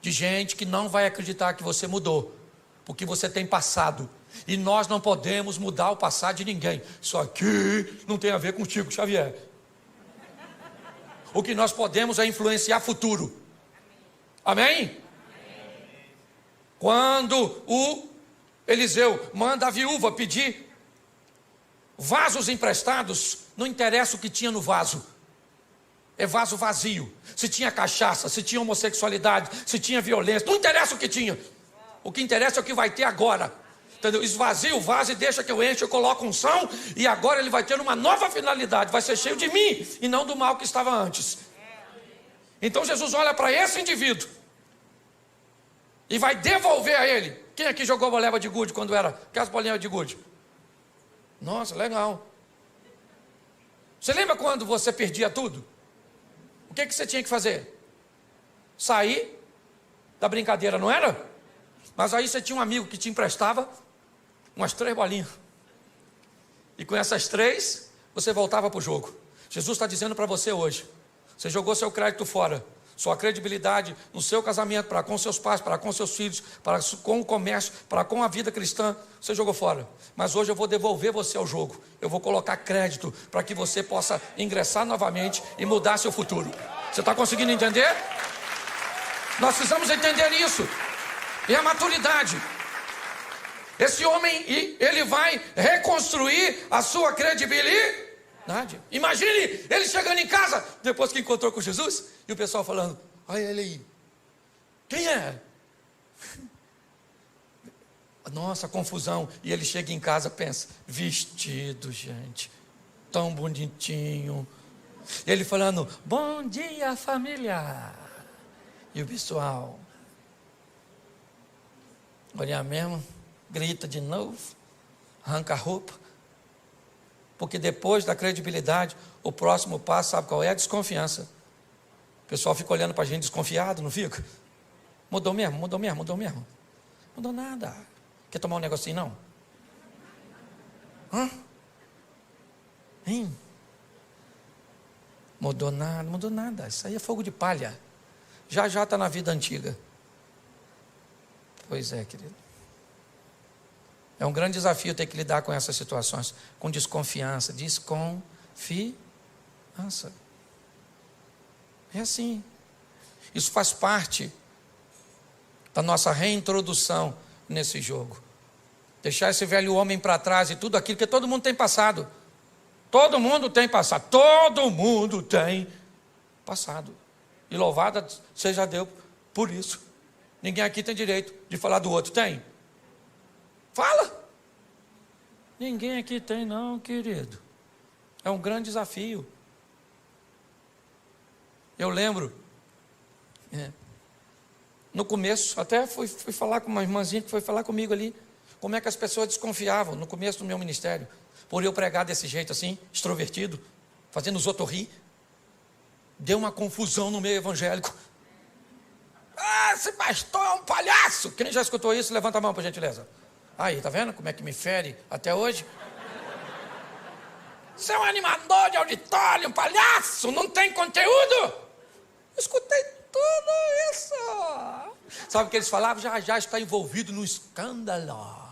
de gente que não vai acreditar que você mudou, porque você tem passado, e nós não podemos mudar o passado de ninguém. Isso aqui não tem a ver contigo, Xavier. O que nós podemos é influenciar futuro. Amém? Quando o Eliseu manda a viúva pedir vasos emprestados, não interessa o que tinha no vaso. É vaso vazio. Se tinha cachaça, se tinha homossexualidade, se tinha violência, não interessa o que tinha. O que interessa é o que vai ter agora. Entendeu? Esvazia o vaso e deixa que eu enche, eu coloco unção, e agora ele vai ter uma nova finalidade, vai ser cheio de mim e não do mal que estava antes. Então Jesus olha para esse indivíduo e vai devolver a ele. Quem aqui jogou bola de gude quando era? Aquelas bolinhas de gude? Nossa, legal. Você lembra quando você perdia tudo? O que você tinha que fazer? Sair da brincadeira, não era? Mas aí você tinha um amigo que te emprestava umas 3 bolinhas. E com essas 3, você voltava para o jogo. Jesus está dizendo para você hoje: você jogou seu crédito fora, sua credibilidade no seu casamento, para com seus pais, para com seus filhos, para com o comércio, para com a vida cristã, você jogou fora. Mas hoje eu vou devolver você ao jogo. Eu vou colocar crédito para que você possa ingressar novamente e mudar seu futuro. Você está conseguindo entender? Nós precisamos entender isso. E a maturidade. Esse homem, ele vai reconstruir a sua credibilidade. Imagine ele chegando em casa, depois que encontrou com Jesus, e o pessoal falando: olha ele aí, quem é? Nossa, confusão. E ele chega em casa, pensa: vestido, gente, tão bonitinho. Ele falando: bom dia, família. E o pessoal: olha mesmo, grita de novo, arranca a roupa. Porque depois da credibilidade, o próximo passo, sabe qual é? A desconfiança. O pessoal fica olhando para a gente desconfiado, não fica? Mudou mesmo, mudou mesmo, mudou mesmo. Mudou nada. Quer tomar um negocinho, não? Hã? Hein? Mudou nada, mudou nada. Isso aí é fogo de palha. Já está na vida antiga. Pois é, querido. É um grande desafio ter que lidar com essas situações, com desconfiança. Desconfiança. É assim. Isso faz parte da nossa reintrodução nesse jogo. Deixar esse velho homem para trás e tudo aquilo que todo mundo tem passado. Todo mundo tem passado. Todo mundo tem passado. E louvada seja Deus por isso. Ninguém aqui tem direito de falar do outro. Tem? Fala. Ninguém aqui tem não, querido. É um grande desafio. Eu lembro, no começo, até fui falar com uma irmãzinha que foi falar comigo ali, como é que as pessoas desconfiavam no começo do meu ministério, por eu pregar desse jeito assim, extrovertido, fazendo os outros rir. Deu uma confusão no meio evangélico. Ah, esse pastor é um palhaço. Quem já escutou isso, levanta a mão, por gentileza. Aí, tá vendo como é que me fere até hoje? Você é um animador de auditório, um palhaço, não tem conteúdo. Eu escutei tudo isso. Sabe o que eles falavam? Já está envolvido no escândalo.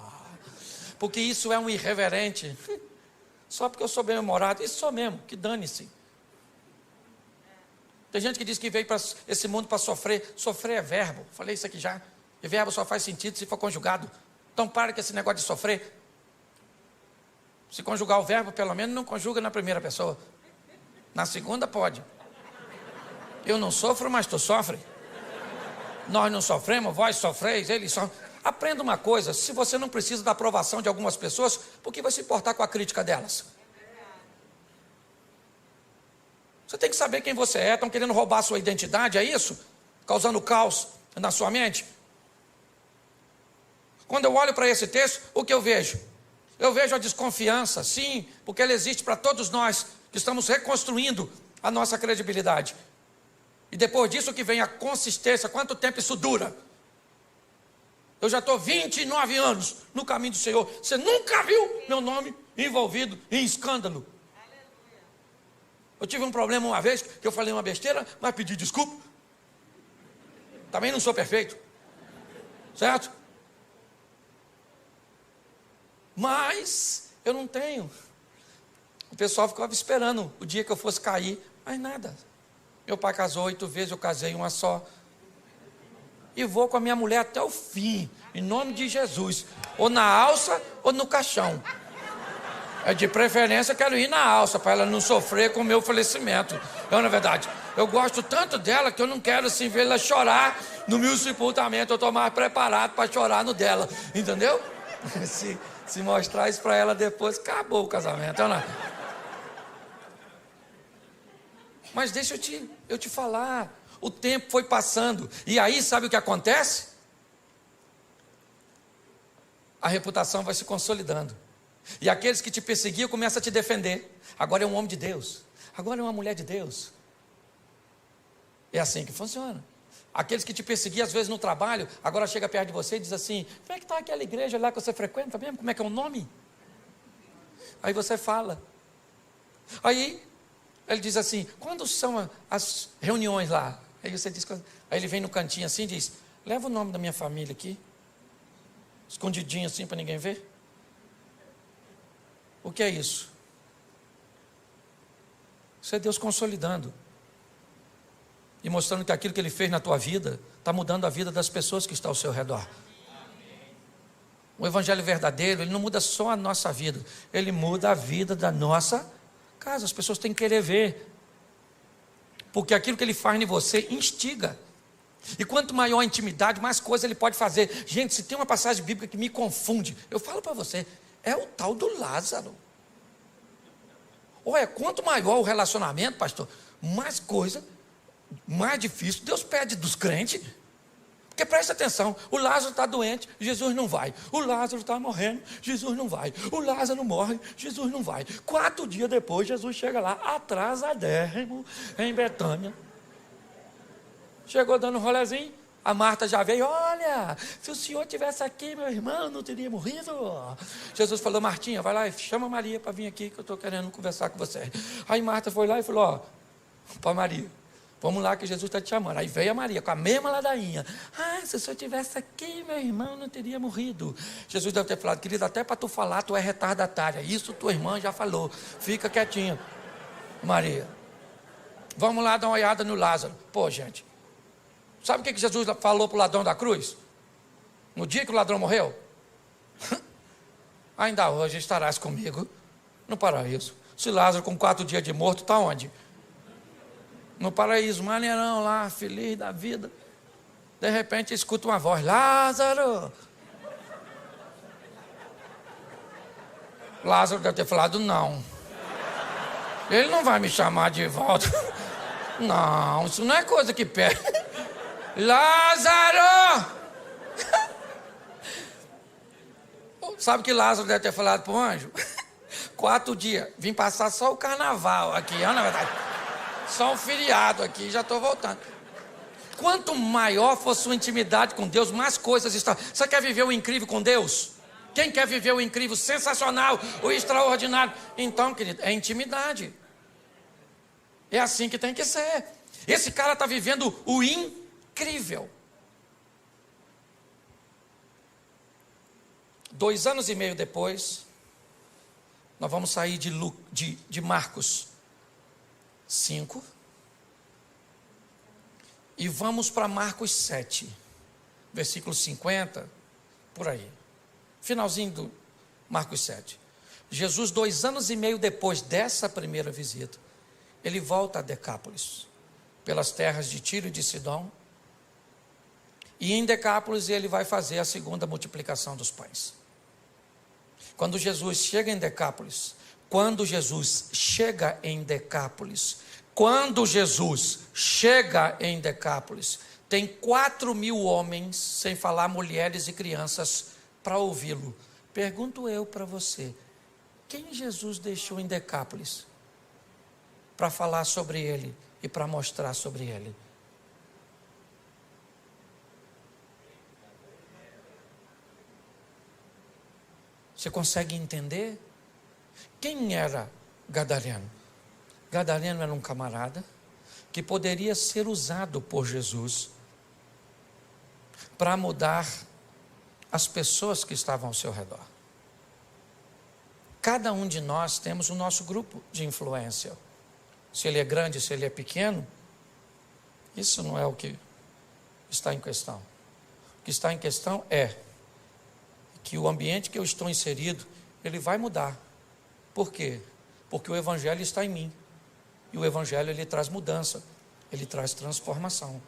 Porque isso é um irreverente. Só porque eu sou bem-humorado. Isso sou mesmo, que dane-se. Tem gente que diz que veio para esse mundo para sofrer. Sofrer é verbo. Falei isso aqui já. E verbo só faz sentido se for conjugado. Então para com esse negócio de sofrer. Se conjugar o verbo, pelo menos não conjuga na primeira pessoa. Na segunda pode. Eu não sofro, mas tu sofre. Nós não sofremos, vós sofreis, eles sofrem. Aprenda uma coisa: se você não precisa da aprovação de algumas pessoas, por que vai se importar com a crítica delas? Você tem que saber quem você é. Estão querendo roubar a sua identidade, é isso? Causando caos na sua mente. Quando eu olho para esse texto, o que eu vejo? Eu vejo a desconfiança, sim, porque ela existe para todos nós que estamos reconstruindo a nossa credibilidade. E depois disso que vem a consistência. Quanto tempo isso dura? Eu já estou 29 anos no caminho do Senhor. Você nunca viu meu nome envolvido em escândalo. Eu tive um problema uma vez, que eu falei uma besteira, mas pedi desculpa. Também não sou perfeito. Certo? Mas eu não tenho. O pessoal ficava esperando o dia que eu fosse cair, mas nada. Meu pai casou 8 vezes, eu casei uma só. E vou com a minha mulher até o fim, em nome de Jesus. Ou na alça ou no caixão. De preferência, quero ir na alça, para ela não sofrer com o meu falecimento. Na verdade, eu gosto tanto dela que eu não quero assim ver ela chorar no meu sepultamento. Eu estou mais preparado para chorar no dela, entendeu? Se mostrar isso para ela depois, acabou o casamento. Mas deixa eu te falar, o tempo foi passando, e aí sabe o que acontece? A reputação vai se consolidando. E aqueles que te perseguiam começam a te defender. Agora é um homem de Deus. Agora é uma mulher de Deus. É assim que funciona. Aqueles que te perseguiam às vezes no trabalho, agora chega perto de você e diz assim: como é que está aquela igreja lá que você frequenta mesmo? Como é que é o nome? Aí você fala. Aí ele diz assim: quando são as reuniões lá? Aí você diz, aí ele vem no cantinho assim e diz: leva o nome da minha família aqui. Escondidinho assim para ninguém ver. O que é isso? Isso é Deus consolidando e mostrando que aquilo que Ele fez na tua vida está mudando a vida das pessoas que estão ao seu redor. O Evangelho verdadeiro, ele não muda só a nossa vida, ele muda a vida da nossa casa. As pessoas têm que querer ver, porque aquilo que Ele faz em você instiga. E quanto maior a intimidade, mais coisa Ele pode fazer. Gente, se tem uma passagem bíblica que me confunde, eu falo para você, é o tal do Lázaro. Olha, quanto maior o relacionamento, pastor, mais coisa, mais difícil Deus pede dos crentes. Porque presta atenção, o Lázaro está doente, Jesus não vai. O Lázaro está morrendo, Jesus não vai. O Lázaro morre, Jesus não vai. 4 dias depois, Jesus chega lá, atrasadérrimo, em Betânia. Chegou dando um rolezinho, a Marta já veio: olha, se o senhor tivesse aqui, meu irmão não teria morrido. Jesus falou: Martinha, vai lá e chama Maria para vir aqui, que eu estou querendo conversar com você. Aí Marta foi lá e falou: ó, para Maria, vamos lá que Jesus está te chamando. Aí veio a Maria com a mesma ladainha: se o senhor tivesse aqui, meu irmão não teria morrido. Jesus deve ter falado: querida, até para tu falar, tu é retardatária. Isso tua irmã já falou, fica quietinha. Maria, vamos lá dar uma olhada no Lázaro. Pô, gente, sabe o que Jesus falou para o ladrão da cruz? No dia que o ladrão morreu? Ainda hoje estarás comigo no paraíso. Se Lázaro com 4 dias de morto, está onde? No paraíso, maneirão lá, feliz da vida. De repente escuta uma voz: Lázaro. Lázaro deve ter falado: não. Ele não vai me chamar de volta. Não, isso não é coisa que pede. Lázaro! Sabe o que Lázaro deve ter falado para o anjo? 4 dias, vim passar só o carnaval aqui, na verdade. Só um feriado aqui, já estou voltando. Quanto maior for sua intimidade com Deus, mais coisas estão. Você quer viver o incrível com Deus? Quem quer viver o incrível, sensacional, o extraordinário? Então, querido, é intimidade. É assim que tem que ser. Esse cara está vivendo o incrível. 2 anos e meio depois, nós vamos sair de Marcos 5 e vamos para Marcos 7, versículo 50, por aí. Finalzinho do Marcos 7. Jesus, 2 anos e meio depois dessa primeira visita, ele volta a Decápolis, pelas terras de Tiro e de Sidom. E em Decápolis ele vai fazer a segunda multiplicação dos pães. Quando Jesus chega em Decápolis, tem 4.000 homens, sem falar mulheres e crianças, para ouvi-lo. Pergunto eu para você, quem Jesus deixou em Decápolis para falar sobre ele e para mostrar sobre ele? Você consegue entender? Quem era Gadareno? Gadareno era um camarada que poderia ser usado por Jesus para mudar as pessoas que estavam ao seu redor. Cada um de nós temos o nosso grupo de influência. Se ele é grande, se ele é pequeno, Isso não é o que está em questão. O que está em questão é que o ambiente que eu estou inserido, ele vai mudar. Por quê? Porque o Evangelho está em mim. E o Evangelho, ele traz mudança, ele traz transformação.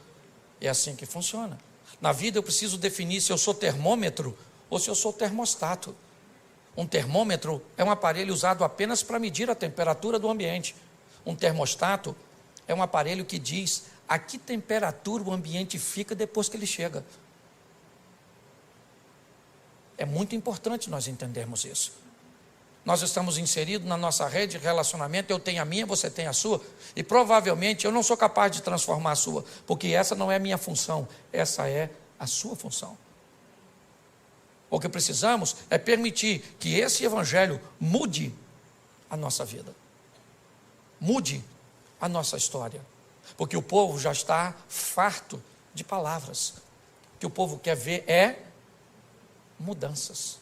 É assim que funciona. Na vida eu preciso definir se eu sou termômetro ou se eu sou termostato. Um termômetro é um aparelho usado apenas para medir a temperatura do ambiente. Um termostato é um aparelho que diz a que temperatura o ambiente fica depois que ele chega. É muito importante nós entendermos isso. Nós estamos inseridos na nossa rede de relacionamento, eu tenho a minha, você tem a sua, e provavelmente eu não sou capaz de transformar a sua, porque essa não é a minha função, essa é a sua função. O que precisamos é permitir que esse Evangelho mude a nossa vida, mude a nossa história, porque o povo já está farto de palavras. O que o povo quer ver é mudanças.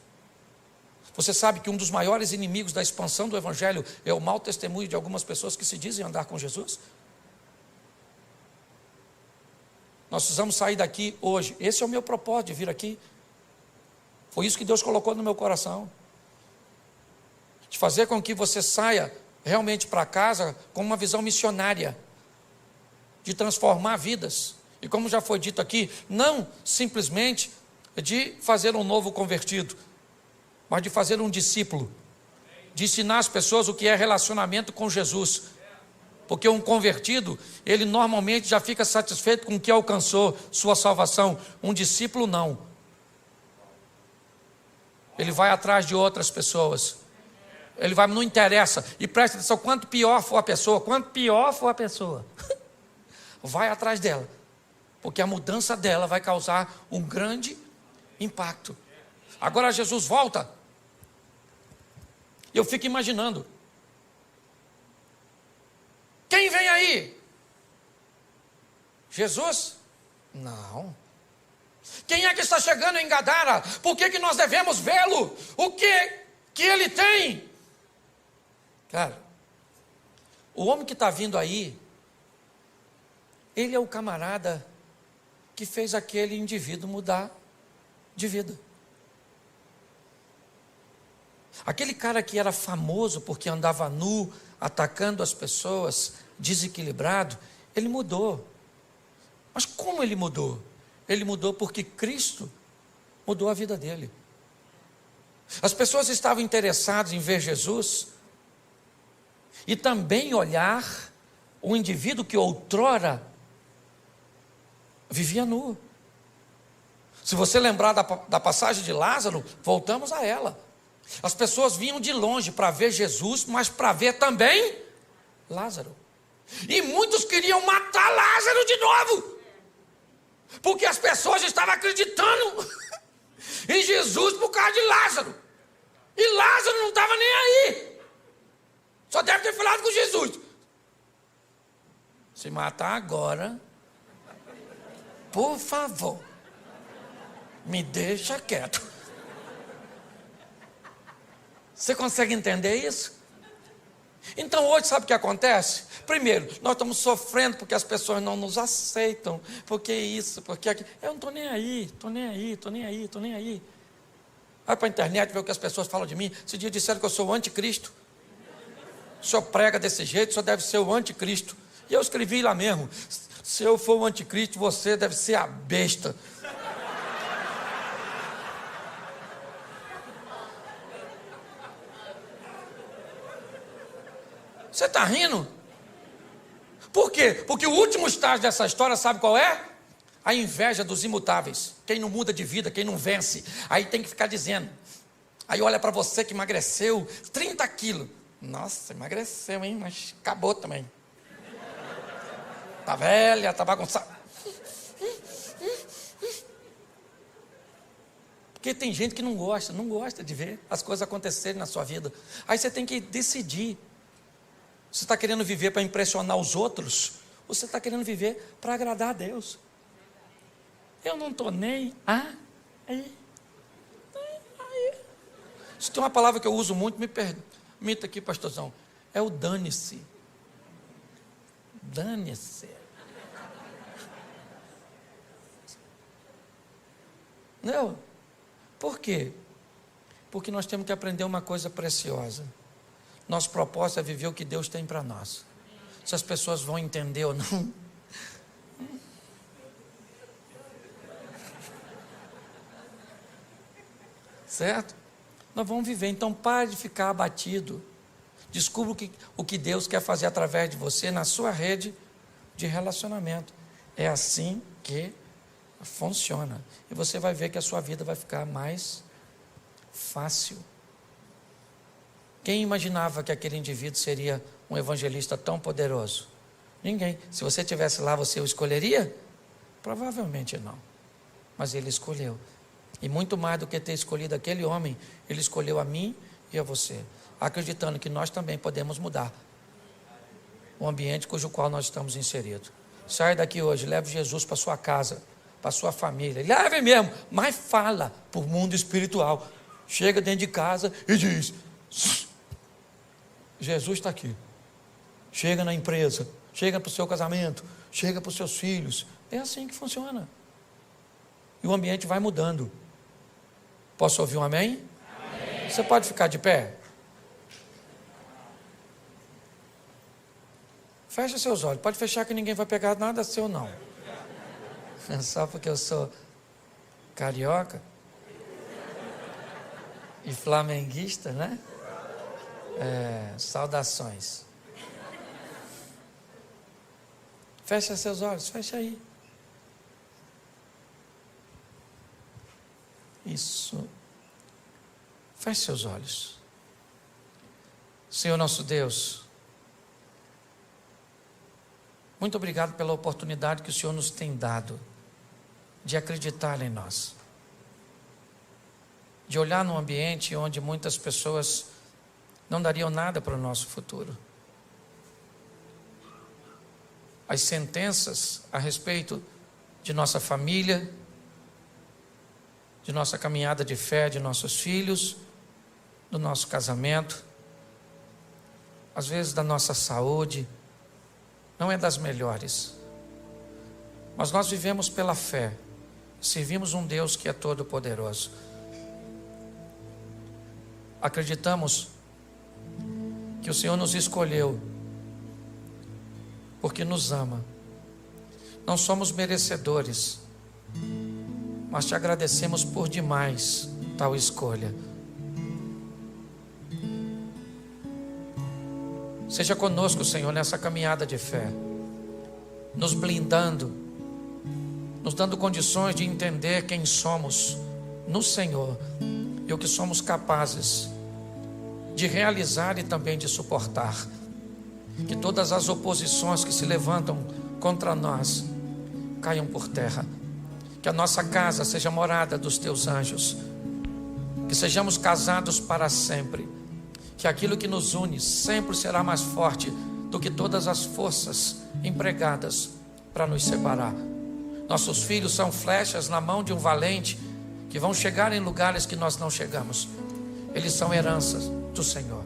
Você sabe que um dos maiores inimigos da expansão do Evangelho é o mau testemunho de algumas pessoas que se dizem andar com Jesus? Nós precisamos sair daqui hoje. Esse é o meu propósito de vir aqui. Foi isso que Deus colocou no meu coração. De fazer com que você saia realmente para casa com uma visão missionária. De transformar vidas. E como já foi dito aqui, não simplesmente de fazer um novo convertido, mas de fazer um discípulo, de ensinar as pessoas o que é relacionamento com Jesus, porque um convertido, ele normalmente já fica satisfeito com o que alcançou, sua salvação. Um discípulo não, ele vai atrás de outras pessoas, ele vai, não interessa, e presta atenção, quanto pior for a pessoa, vai atrás dela, porque a mudança dela vai causar um grande impacto. Agora Jesus volta. Eu fico imaginando. Quem vem aí? Jesus? Não. Quem é que está chegando em Gadara? Por que nós devemos vê-lo? O que ele tem? Cara, o homem que está vindo aí, ele é o camarada que fez aquele indivíduo mudar de vida. Aquele cara que era famoso porque andava nu, atacando as pessoas, desequilibrado, ele mudou. Mas como ele mudou? Ele mudou porque Cristo mudou a vida dele. As pessoas estavam interessadas em ver Jesus e também olhar o indivíduo que outrora vivia nu. Se você lembrar da passagem de Lázaro, voltamos a ela. As pessoas vinham de longe para ver Jesus, mas para ver também Lázaro. E muitos queriam matar Lázaro de novo, porque as pessoas estavam acreditando em Jesus por causa de Lázaro. E Lázaro não estava nem aí. Só deve ter falado com Jesus. Se matar agora, por favor, me deixa quieto. Você consegue entender isso? Então hoje sabe o que acontece? Primeiro, nós estamos sofrendo porque as pessoas não nos aceitam, porque isso, porque aquilo. Eu não estou nem aí, estou nem aí. Vai para a internet ver o que as pessoas falam de mim. Esse dia disseram que eu sou o anticristo. O senhor prega desse jeito, o senhor deve ser o anticristo. E eu escrevi lá mesmo, se eu for o anticristo, você deve ser a besta. Você está rindo? Por quê? Porque o último estágio dessa história, sabe qual é? A inveja dos imutáveis. Quem não muda de vida, quem não vence. Aí tem que ficar dizendo. Aí olha para você que emagreceu 30 quilos. Nossa, emagreceu, hein? Mas acabou também. Tá velha, tá bagunçada. Porque tem gente que não gosta de ver as coisas acontecerem na sua vida. Aí você tem que decidir. Você está querendo viver para impressionar os outros? Ou você está querendo viver para agradar a Deus? Eu não estou nem aí. Se tem uma palavra que eu uso muito, me permita aqui, pastorzão, é o dane-se. Dane-se. Não. Por quê? Porque nós temos que aprender uma coisa preciosa. Nosso propósito é viver o que Deus tem para nós. Se as pessoas vão entender ou não. Certo? Nós vamos viver. Então pare de ficar abatido. Descubra o que Deus quer fazer através de você na sua rede de relacionamento. É assim que funciona. E você vai ver que a sua vida vai ficar mais fácil. Quem imaginava que aquele indivíduo seria um evangelista tão poderoso? Ninguém. Se você estivesse lá, você o escolheria? Provavelmente não. Mas ele escolheu. E muito mais do que ter escolhido aquele homem, ele escolheu a mim e a você, acreditando que nós também podemos mudar o ambiente cujo qual nós estamos inseridos. Saia daqui hoje, leve Jesus para sua casa, para sua família. Leve mesmo, mas fala para o mundo espiritual. Chega dentro de casa e diz: Jesus está aqui. Chega na empresa, chega para o seu casamento, chega para os seus filhos. É assim que funciona. E o ambiente vai mudando. Posso ouvir um amém? Amém. Você pode ficar de pé? Fecha seus olhos. Pode fechar que ninguém vai pegar nada seu não. Só porque eu sou carioca e flamenguista, né? Saudações. Fecha seus olhos, fecha aí. Isso. Feche seus olhos. Senhor nosso Deus, muito obrigado pela oportunidade que o Senhor nos tem dado de acreditar em nós, de olhar num ambiente onde muitas pessoas não dariam nada para o nosso futuro. As sentenças a respeito de nossa família, de nossa caminhada de fé, de nossos filhos, do nosso casamento, às vezes da nossa saúde, não é das melhores. Mas nós vivemos pela fé, servimos um Deus que é todo-poderoso. Acreditamos que o Senhor nos escolheu porque nos ama. Não somos merecedores, mas te agradecemos por demais tal escolha. Seja conosco, Senhor, nessa caminhada de fé, nos blindando, nos dando condições de entender quem somos no Senhor e o que somos capazes de realizar e também de suportar. Que todas as oposições que se levantam contra nós caiam por terra. Que a nossa casa seja morada dos teus anjos. Que sejamos casados para sempre. Que aquilo que nos une sempre será mais forte do que todas as forças empregadas para nos separar. Nossos filhos são flechas na mão de um valente que vão chegar em lugares que nós não chegamos. Eles são heranças do Senhor.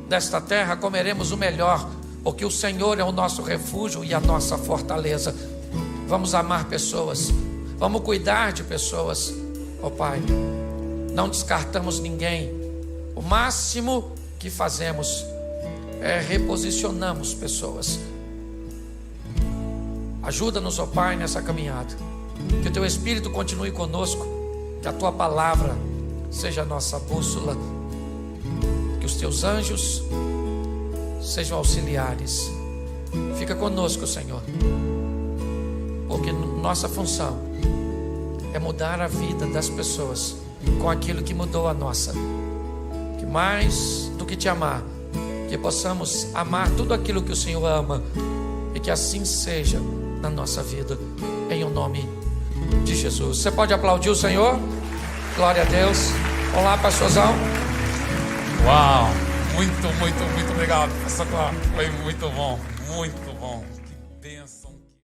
Desta terra comeremos o melhor, porque o Senhor é o nosso refúgio e a nossa fortaleza. Vamos amar pessoas, vamos cuidar de pessoas, ó Pai. Não descartamos ninguém. O máximo que fazemos é reposicionamos pessoas. Ajuda-nos, ó Pai, nessa caminhada. Que o Teu Espírito continue conosco. Que a Tua palavra seja a nossa bússola. Que os Teus anjos sejam auxiliares. Fica conosco, Senhor. Porque nossa função é mudar a vida das pessoas com aquilo que mudou a nossa. Que mais do que te amar, que possamos amar tudo aquilo que o Senhor ama. E que assim seja na nossa vida, em o nome de Jesus. Você pode aplaudir o Senhor? Glória a Deus. Olá, pastorzão. Uau, muito obrigado, pastor Cláudio. Foi muito bom, muito bom. Que bênção.